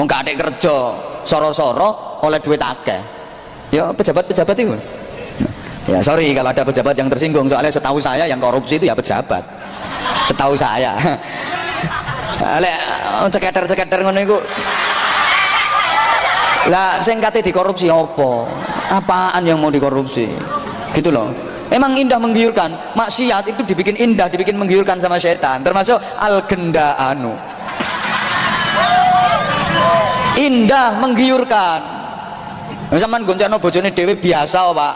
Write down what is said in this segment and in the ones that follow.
Wong gak ada kerja, soro-soro oleh duit akeh. Ya pejabat-pejabat itu. Ya sorry kalau ada pejabat yang tersinggung, soalnya setahu saya yang korupsi itu ya pejabat. Setahu saya. Lek ceketer-ceketer ngono iku. Lah sing kate dikorupsi apa? Apaan yang mau dikorupsi? Gitu loh. Emang indah menggiurkan. Maksiat itu dibikin indah, dibikin menggiurkan sama setan. Termasuk al-gendaanu. Indah menggiurkan. Sampeyan goncana bojone dhewe biasa, Pak.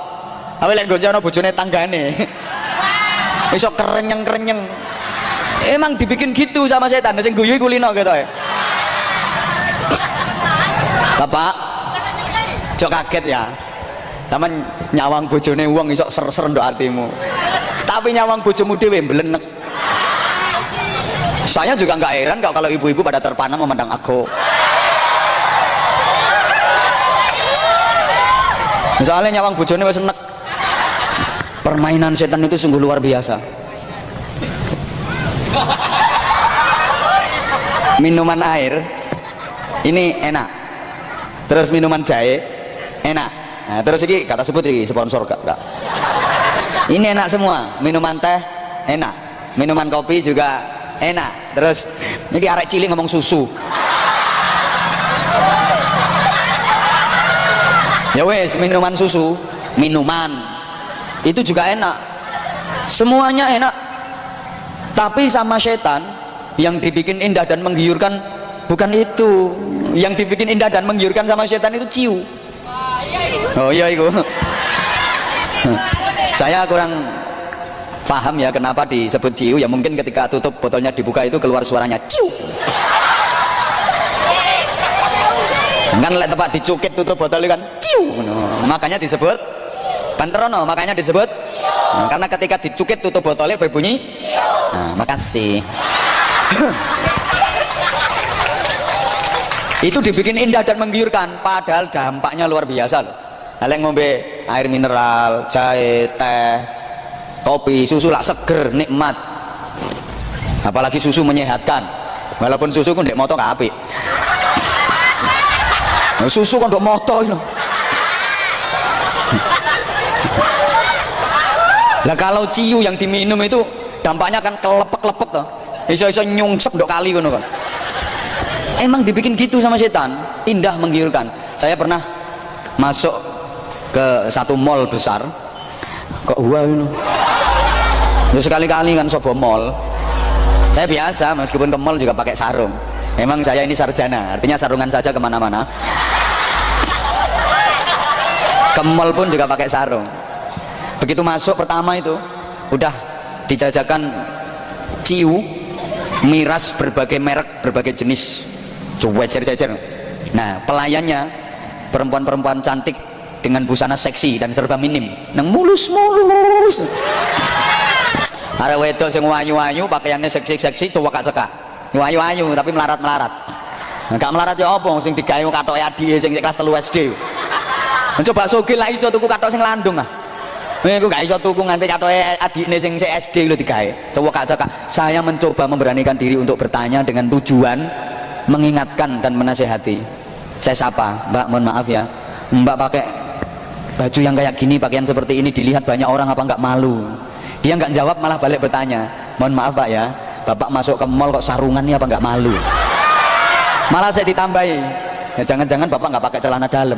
Apa lek goncana bojone tanggane. Iso kerenyeng-kerenyeng. Emang dibikin gitu sama setan. Sing guyu iku lino ketoke. Bapak, cok kaget ya. Taman nyawang bojone wong iso ser-ser ndok atimu. Tapi nyawang bojomu dhewe mblenek. Saya juga nggak heran kalau ibu-ibu pada terpana memandang aku. Soalnya nyawang bojone wis enek. Permainan setan itu sungguh luar biasa. Minuman air ini enak. Terus minuman jahe enak. Nah, terus ini kata sebut ini sponsor gak? Ini enak semua. Minuman teh enak, minuman kopi juga enak. Terus ini arek cilik ngomong susu. Ya wes, minuman susu, minuman itu juga enak. Semuanya enak. Tapi sama setan yang dibikin indah dan menggiurkan bukan itu. Yang dibikin indah dan menggiurkan sama setan itu ciu. Oh iya itu. Saya kurang paham ya kenapa disebut ciu. Ya mungkin ketika tutup botolnya dibuka itu keluar suaranya ciu. Kan lek tempat dicukit tutup botol kan ciu. Makanya disebut panterono, makanya disebut karena ketika dicukit tutup botolnya berbunyi. Nah, makasih. Itu dibikin indah dan menggiurkan, padahal dampaknya luar biasa loh. Lek ngombe air mineral, jahe, teh, kopi, susu lah seger, nikmat. Apalagi susu menyehatkan. Walaupun susu ku ndek moto gak apik. Susu kan ndek moto itu. Lah kalau ciu yang diminum itu dampaknya kan kelepek-lepek toh. Iso-iso nyungsep ndok kali ngono kan. Emang dibikin gitu sama setan, indah menggiurkan. Saya pernah masuk ke satu mall besar. Kok wah ini? Ya sekali-kali kan sobo mall. Saya biasa meskipun ke mall juga pakai sarung. Memang saya ini sarjana, artinya sarungan saja kemana-mana. Ke mall pun juga pakai sarung. Begitu masuk pertama itu udah dijajakan ciu, miras berbagai merek, berbagai jenis. Coba cecer-cecer. Nah pelayannya perempuan-perempuan cantik dengan busana seksi dan serba minim, nang mulus-mulus. Arek wedok sing wayu-wayu, pakaiannya seksi-seksi, tuwa cekak. Wayu-wayu tapi melarat-melarat. Enggak melarat ya apa sing digawe katoke adike sing kelas 3 SD. Mencoba sugih lah iso tuku katok sing landung ah. Iku gak iso tuku nganti katoke adikne sing SD lho digawe. Coba cekak. Saya mencoba memberanikan diri untuk bertanya dengan tujuan mengingatkan dan menasehati. Saya sapa, Mbak, mohon maaf ya, Mbak pakai baju yang kayak gini, pakaian seperti ini dilihat banyak orang, apa nggak malu? Dia nggak jawab, malah balik bertanya, mohon maaf Pak ya, Bapak masuk ke mall kok sarungan nih, apa nggak malu? Malah saya ditambahi, ya jangan-jangan Bapak nggak pakai celana dalam.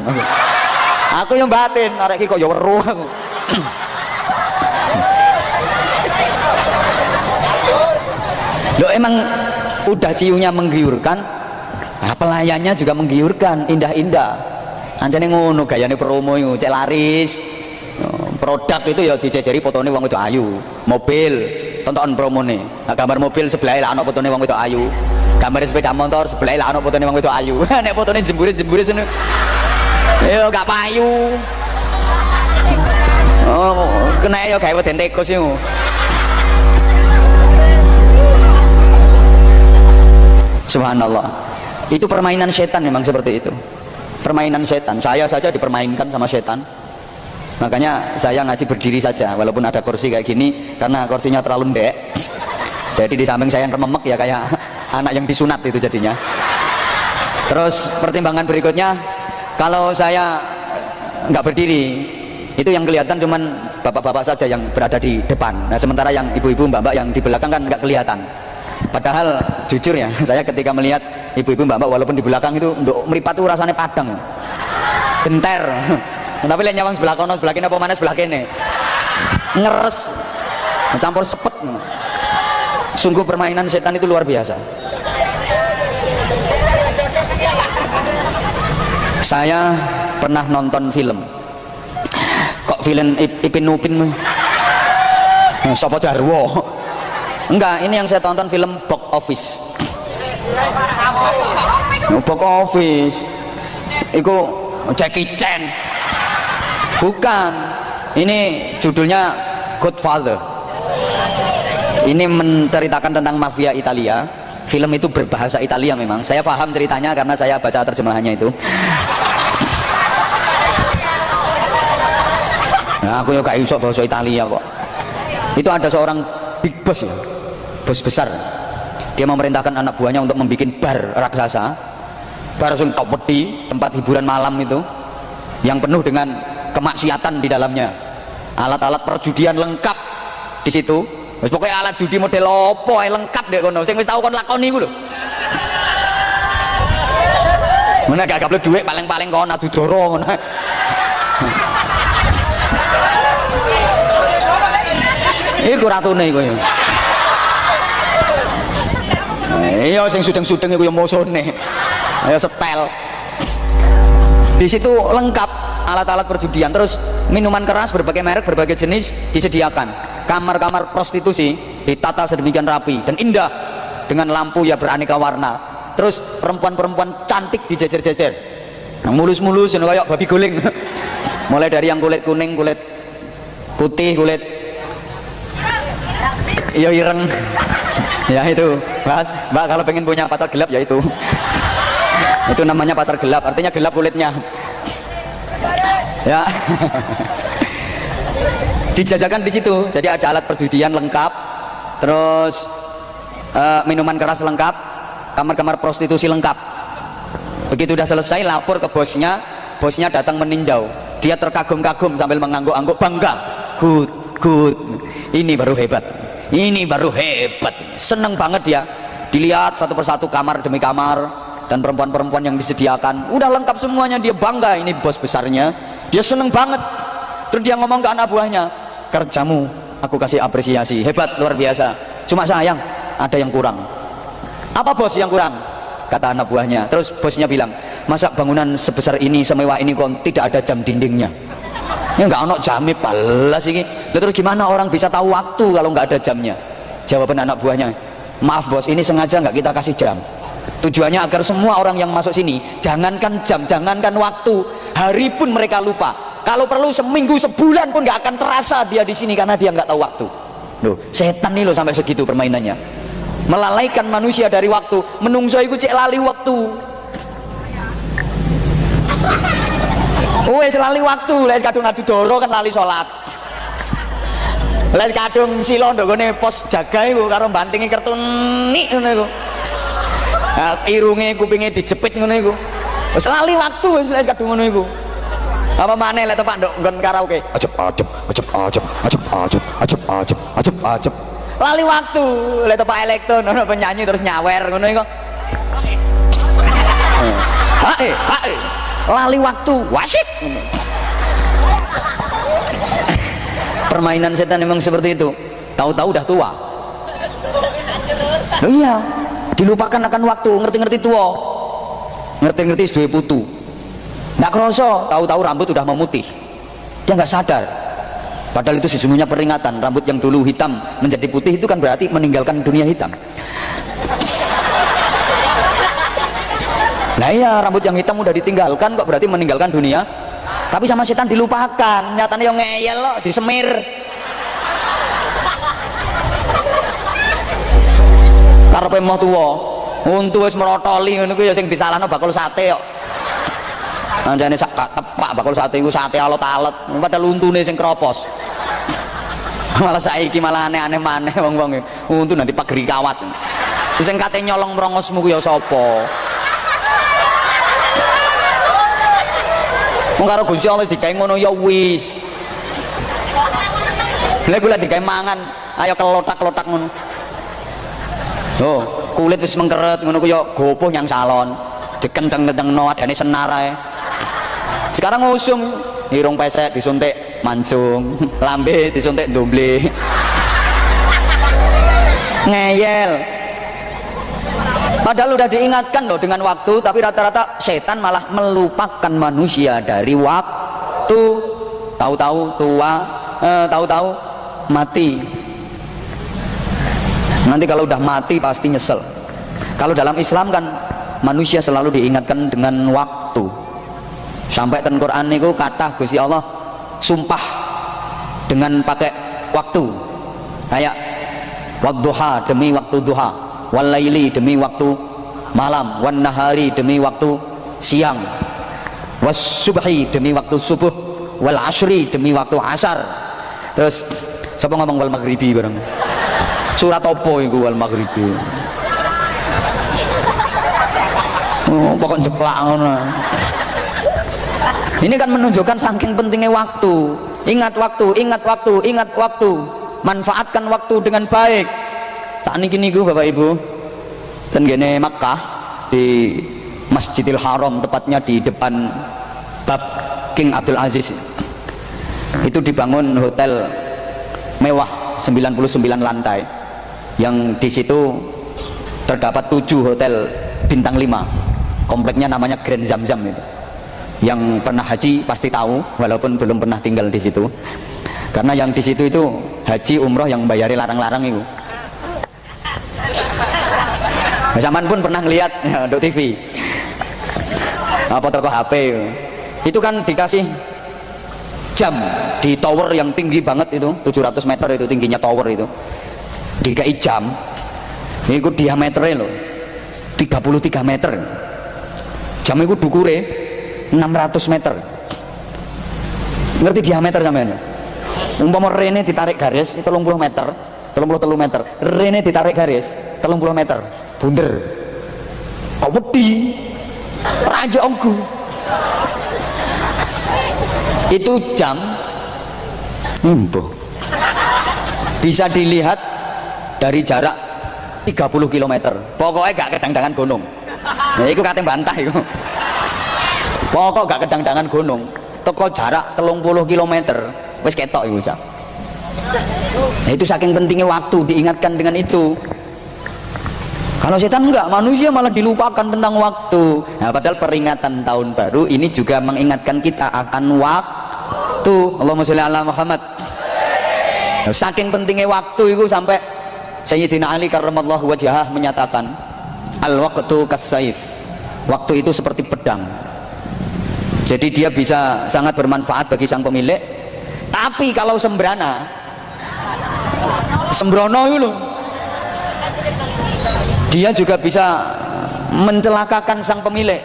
Aku yang batin, arek iki kok ya weruh aku. Loh emang udah ciunya menggiurkan, nah, pelayannya juga menggiurkan, indah-indah. Anjane ngono gayane promo itu, cek laris. Produk itu ya dijejeri fotone wong itu ayu. Mobil, tonton promone. Nah, gambar mobil sebelah lah ana fotone wong itu ayu. Gambar sepeda motor sebelah lah ana fotone wong itu ayu. Nek fotone jembure-jembure sene. Ya gak payu. Oh, kena ya gawe weden tikus yo. Subhanallah. Itu permainan setan memang seperti itu. Permainan setan. Saya saja dipermainkan sama setan. Makanya saya ngaji berdiri saja walaupun ada kursi kayak gini karena kursinya terlalu ndek. Jadi di samping saya yang rememek ya kayak anak yang disunat itu jadinya. Terus pertimbangan berikutnya, kalau saya nggak berdiri, itu yang kelihatan cuman bapak-bapak saja yang berada di depan. Nah sementara yang ibu-ibu mbak-mbak yang di belakang kan nggak kelihatan. Padahal jujur ya, saya ketika melihat ibu-ibu mbak-mbak walaupun di belakang itu untuk meripat tuh rasanya padang, genter. Tapi lihat nyawang sebelah kono, sebelah kini apa mana sebelah kini, ngeres, campur sepet. Sungguh permainan setan itu luar biasa. Saya pernah nonton film. Kok film Ipin Upin? Sopo Jarwo? Enggak, ini yang saya tonton film Box Office. Box Office. Iku Jackie Chan. Bukan. Ini judulnya Godfather. Ini menceritakan tentang mafia Italia. Film itu berbahasa Italia memang. Saya paham ceritanya karena saya baca terjemahannya itu. Nah, aku ya gak iso bahasa Italia kok. Itu ada seorang big boss ya, bos besar. Dia memerintahkan anak buahnya untuk membuat bar raksasa, bar sing top wedi, tempat hiburan malam itu, yang penuh dengan kemaksiatan di dalamnya. Alat-alat perjudian lengkap di situ. Wis pokoknya alat judi model opo ae lengkap dek kono. Sing wis tau kon lakoni iku lho. Mana gak gablek dhuwit paling-paling kon adu doro ngono. Iku ratune iku ya. Iya sing sudeng-sudeng iku ya mosone. Ayo setel. Di situ lengkap alat-alat perjudian, terus minuman keras berbagai merek, berbagai jenis disediakan. Kamar-kamar prostitusi ditata sedemikian rapi dan indah dengan lampu ya beraneka warna. Terus perempuan-perempuan cantik dijejer-jejer. Yang mulus-mulus yang kayak babi guling. Mulai dari yang kulit kuning, kulit putih, kulit iya ireng. Ya itu, Mbak kalau pengen punya pacar gelap ya itu. Itu namanya pacar gelap, artinya gelap kulitnya. Ya. Dijajakan di situ, jadi ada alat perjudian lengkap, terus minuman keras lengkap, kamar-kamar prostitusi lengkap. Begitu udah selesai lapor ke bosnya, bosnya datang meninjau. Dia terkagum-kagum sambil mengangguk-angguk bangga. Good, ini baru hebat, ini baru hebat. Seneng banget dia. Dilihat satu persatu kamar demi kamar dan perempuan-perempuan yang disediakan, udah lengkap semuanya. Dia bangga, ini bos besarnya. Dia seneng banget. Terus dia ngomong ke anak buahnya, kerjamu aku kasih apresiasi, hebat, luar biasa. Cuma sayang ada yang kurang. Apa bos yang kurang? Kata anak buahnya. Terus bosnya bilang, masa bangunan sebesar ini, semewah ini kok tidak ada jam dindingnya? Ya nggak ono jamnya balas ini. Terus gimana orang bisa tahu waktu kalau nggak ada jamnya? Jawaban anak buahnya, maaf bos, ini sengaja nggak kita kasih jam. Tujuannya agar semua orang yang masuk sini, jangankan jam, jangankan waktu, hari pun mereka lupa. Kalau perlu seminggu, sebulan pun nggak akan terasa dia di sini karena dia nggak tahu waktu. Loh, setan nih loh sampai segitu permainannya. Melalaikan manusia dari waktu. Menungso iku cek lali waktu. Wes lali waktu, lek kadung adu doro kan lali salat. Lek kadung silo ndogone pos jaga iku karo bantingi kertu nik ngono iku. Nah, irunge kupinge dijepit ngono iku. Wes lali waktu wis lek kadung ngono iku. Apa maneh lek tepak ndok nggon karaoke. Ajep. Lali waktu, lek tepak elektron ono penyanyi terus nyawer ngono iku. Hae. Lali waktu, wasyik. Permainan setan memang seperti itu. Tahu-tahu udah tua. Oh iya, dilupakan akan waktu, ngerti-ngerti tua. Ngerti-ngerti duwe putu. Nggak kroso, tahu-tahu rambut udah memutih. Dia nggak sadar. Padahal itu sesungguhnya peringatan. Rambut yang dulu hitam menjadi putih itu kan berarti meninggalkan dunia hitam. Nah iya, rambut yang hitam udah ditinggalkan kok berarti meninggalkan dunia. Tapi sama setan dilupakan. Nyatanya yang ngeyel loh, disemir. Karepe mau tuwa, untu wis merotoli ngono ku ya sing disalahno bakul sate kok. Anjane sak tepak bakul sate iku sate alot-alot, padahal untune sing kropos. Malah saiki malah aneh-aneh maneh wong-wong e. Untu nanti pageri kawat. Sing kate nyolong mrongosmu ku ya sapa? Wong karo Gusti Allah digawe ngono ya wis. Lha kula digawe mangan, ayo kelotak-kelotak ngono. Oh, kulit wis mengkeret ngono ku ya gopoh yang salon. Dikenteng-kentengno adane senar ae. Sekarang ngusum irung pesek disuntik mancung, lambe disuntik ndomble. Ngeyel. Padahal udah diingatkan loh dengan waktu, tapi rata-rata setan malah melupakan manusia dari waktu. Tahu-tahu tua, tahu-tahu mati. Nanti kalau udah mati pasti nyesel. Kalau dalam Islam kan manusia selalu diingatkan dengan waktu. Sampai ten Quran niku kata Gusti Allah sumpah dengan pakai waktu. Kayak wadduha demi waktu duha, wal laili demi waktu malam, wan nahari demi waktu siang, was subhi demi waktu subuh, wal asri demi waktu asar. Terus siapa ngomong wal maghribi bareng? Surat opo iku wal maghribi? Oh, pokok jeplak ngono. Ini kan menunjukkan saking pentingnya waktu. Ingat waktu, ingat waktu, ingat waktu. Manfaatkan waktu dengan baik. Saat ini niku Bapak Ibu, ten gene Makkah di Masjidil Haram, tepatnya di depan bab King Abdul Aziz. Itu dibangun hotel mewah 99 lantai. Yang di situ terdapat 7 hotel bintang 5. Kompleknya namanya Grand Zamzam itu. Yang pernah haji pasti tahu, walaupun belum pernah tinggal di situ. Karena yang di situ itu haji umroh yang bayari larang-larang itu. Zaman pun pernah ngelihat ya, di TV. Apa toko HP itu kan dikasih jam di tower yang tinggi banget itu, 700 meter itu tingginya tower itu. Dikasih jam. Itu diameternya loh 33 meter. Jam itu dukure 600 meter. Ngerti diameter sampean? Umpama rene ditarik garis 30 meter, 33 meter. Rene ditarik garis 30 meter. Bunder. Kok wedi? Raja onggu. Itu jam bisa dilihat dari jarak 30 km. Pokoknya gak kedang-dangan gunung. Nah, itu kate bantah itu. Pokok gak kedang-dangan gunung. Teko jarak 30 km wis ketok iku, Cak. Nah, itu saking pentingnya waktu, diingatkan dengan itu. Kalau setan enggak, manusia malah dilupakan tentang waktu. Nah, padahal peringatan tahun baru ini juga mengingatkan kita akan waktu. Allahumma sholli ala Muhammad. Nah, saking pentingnya waktu itu sampai Sayyidina Ali karramallahu wajhah menyatakan, al-waqtu kas-saif. Waktu itu seperti pedang. Jadi dia bisa sangat bermanfaat bagi sang pemilik. Tapi kalau sembrono itu loh, dia juga bisa mencelakakan sang pemilik.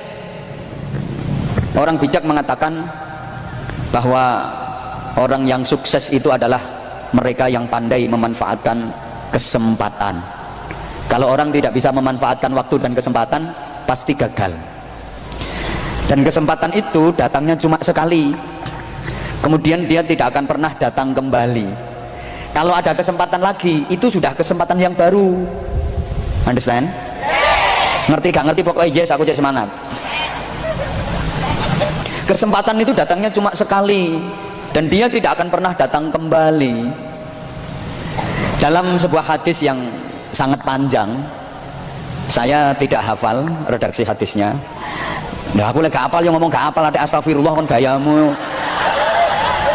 Orang bijak mengatakan bahwa orang yang sukses itu adalah mereka yang pandai memanfaatkan kesempatan. Kalau orang tidak bisa memanfaatkan waktu dan kesempatan, pasti gagal. Dan kesempatan itu datangnya cuma sekali, kemudian dia tidak akan pernah datang kembali. Kalau ada kesempatan lagi, itu sudah kesempatan yang baru. Understand? Ngerti gak ngerti? Pokoknya yes, aku cek semangat. Kesempatan itu datangnya cuma sekali, dan dia tidak akan pernah datang kembali. Dalam sebuah hadis yang sangat panjang, saya tidak hafal redaksi hadisnya. Nah, aku lagi hafal, yang ngomong gak hafal, ada astagfirullah kan gayamu.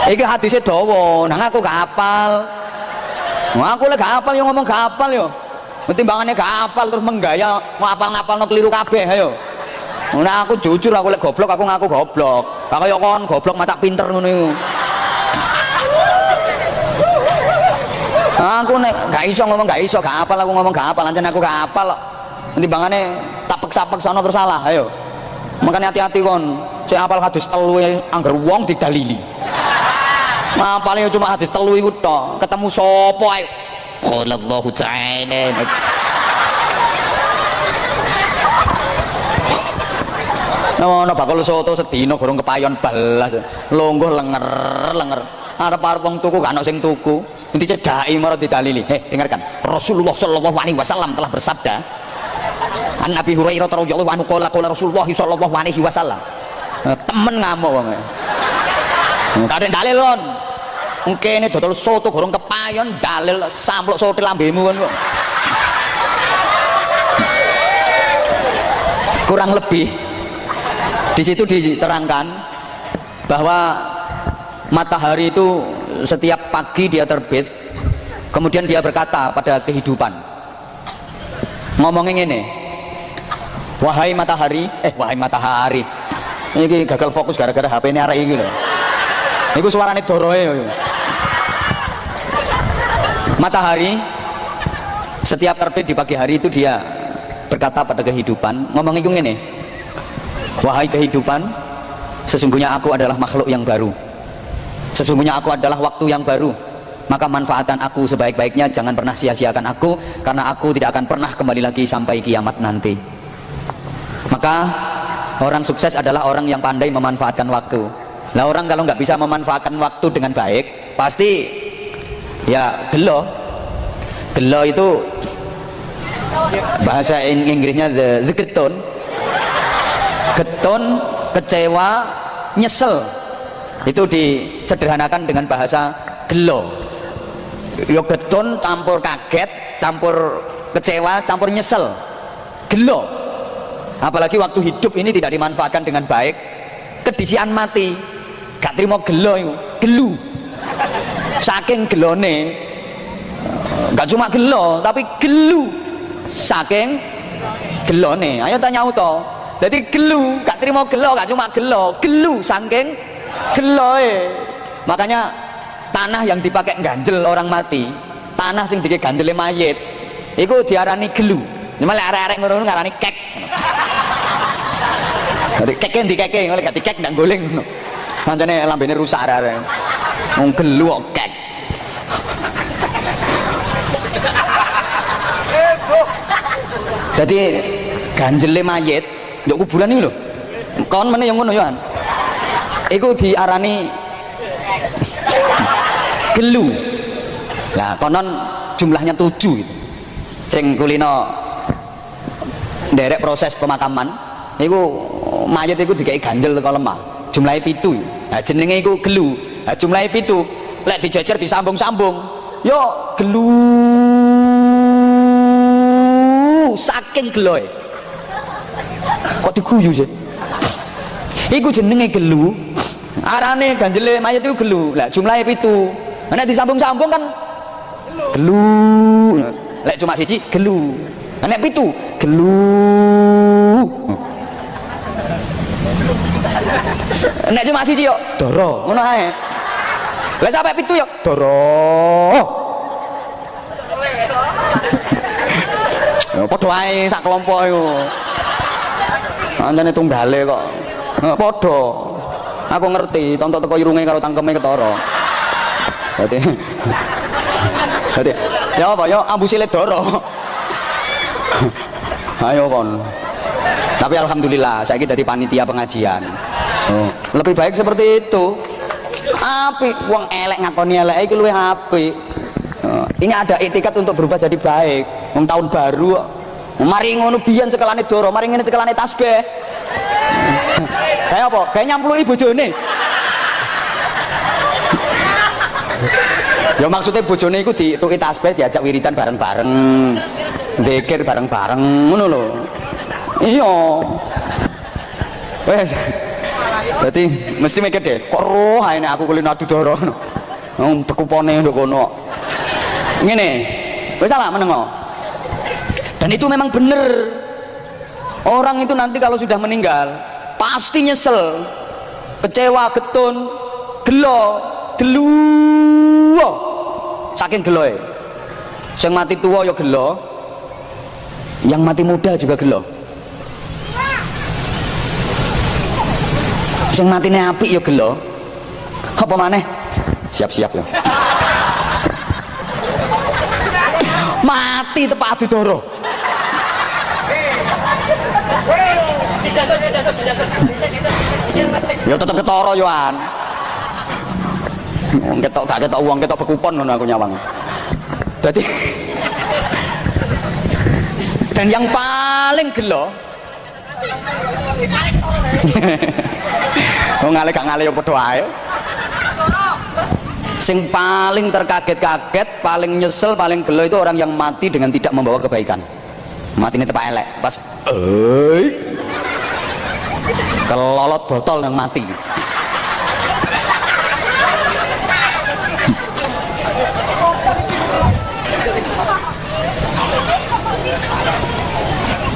Iki hadisnya dawa, nah aku gak hafal. Nah, aku lagi hafal, yang ngomong gak hafal yo. Timbangannya gak hafal terus menggaya ngapal-ngapal no keliru kabeh ayo. Nah, aku jujur, aku lagi goblok, aku ngaku goblok. Aku yo kon goblok macak pinter ngono iku. Aku nek gak iso ngomong gak iso, gak hafal aku ngomong gak hafal, lancen aku gak hafal kok. Timbangannya tapek-sapek sono terus salah ayo. Makanya hati-hati kon, cek apal hadis telu anggar wong didalili. Apalnya cuma hadis telu iku tok, ketemu sapa ae. Qala Allahu ta'ala. Ono bakul soto sedina gorong kepayon balas. Longgo lenger. Arep-arep wong tuku gak ono sing tuku. Inti cedhaki marang didalili. Dengarkan. Rasulullah sallallahu alaihi wasallam telah bersabda. An Nabi Hurairah radhiyallahu anhu qala Rasulullah sallallahu alaihi wasallam. Temen ngamuk wong. Kadek dalil lon. Kene dodol soto gorong kepayon dalil sampluk soto lambemu kon kok. Kurang lebih di situ diterangkan bahwa matahari itu setiap pagi dia terbit, kemudian dia berkata pada kehidupan, ngomongin ini, wahai matahari, ini gagal fokus gara-gara HP ini arek iki lho. Iku suarane doroe. Matahari setiap terbit di pagi hari itu dia berkata pada kehidupan, ngomongin ini, wahai kehidupan, sesungguhnya aku adalah makhluk yang baru. Sesungguhnya aku adalah waktu yang baru, maka manfaatkan aku sebaik-baiknya, jangan pernah sia-siakan aku, karena aku tidak akan pernah kembali lagi sampai kiamat nanti. Maka orang sukses adalah orang yang pandai memanfaatkan waktu. Nah, orang kalau nggak bisa memanfaatkan waktu dengan baik, pasti ya gelo. Gelo itu bahasa Inggrisnya the geton, kecewa, nyesel. Itu disederhanakan dengan bahasa gelo. Yo geton campur kaget, campur kecewa, campur nyesel. Gelo. Apalagi waktu hidup ini tidak dimanfaatkan dengan baik, kedisian mati. Gak terima gelo itu, gelu. Saking gelone, gak cuma gelo, tapi gelu. Saking gelone. Ayo tanya auto. Jadi gelu, gak terima gelo, gak cuma gelo, gelu saking geloe. Makanya tanah yang dipakai ganjel orang mati, tanah sing dike gandele mayit, itu diarani gelu. Malah arek-arek ngono ngarani kek. Jadi keke dikeke, oleh gak dikek ndak goleng ngono. Pancene lambene rusak arek. Wong gelu kok kek. Jadi ganjele mayit nduk kuburan iki lho. Kon meneh yang ngono ya. Iku diarani gelu. Lah konon jumlahnya 7 gitu. Sing kulino nderek proses pemakaman niku mayit iku dikai ganjel teko lemah. Jumlahe 7. Nah jenenge iku gelu. Nah jumlahe 7. Lek dijejer disambung-sambung, yo gelu. Saking geloe. Kok diguyu sih? Iku jenenge gelu. Arane ganjele mayit itu gelu. Lah jumlahe 7. Nek disambung-sambung kan gelu. Lek cuma siji gelu. Nek 7 gelu. Nek cuma siji yo doro. Ngono ae. Lek sampe 7 yo doro. Ya padha ae sak kelompok iku. Ancane tunggale kok. Padha. Aku ngerti, tonton teko irunge karo cangkeme ketara. Dadi ya apa ya ambusile doro. Ayo kon. Tapi alhamdulillah saiki dadi panitia pengajian. Lebih baik seperti itu. Apik wong elek ngakoni elek iki luwih apik. Ini ada etikat untuk berubah jadi baik. Wong tahun baru mari ngono biyen cekelane doro, mari ngene cekelane tasbih. Kayak apa? Kayak nyampluki bojone. Ya maksudnya bojone iku dituki tasbih, diajak wiridan bareng-bareng, zikir bareng-bareng ngono lho. Iya. Wes. Dadi mesti mikir deh, kok roh ae nek aku kulino adu doro ngono. Wong tekupone nduk kono. Ngene. Wis salah menengo. Dan itu memang bener. Orang itu nanti kalau sudah meninggal pasti nyesel, kecewa, getun, gelo, gelu, saking geloe. Yang mati tua ya gelo, yang mati muda juga gelo. Yang mati apik ya gelo. Apa maneh? Siap-siap ya. Mati tepak adu doro. Ya tetep ketara yoan. Ketok gak ketok uang, ketok bekupon ngono aku nyawang. Jadi dan yang paling gelo oh ngale gak ngale ya padha ae. Sing paling terkaget-kaget, paling nyesel, paling gelo itu orang yang mati dengan tidak membawa kebaikan. Mati ini tepak elek pas kelolot botol yang mati.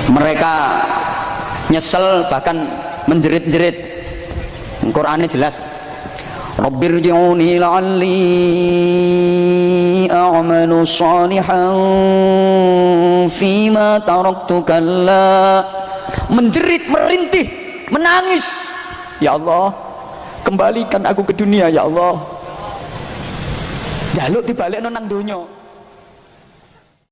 Mereka nyesel bahkan menjerit-jerit. Qur'annya jelas, Rabbirji'uni la'alli a'malu shalihan fima taraktu kalla. Menjerit, merintih, menangis, ya Allah kembalikan aku ke dunia ya Allah. Jaluk dibalik nang donya.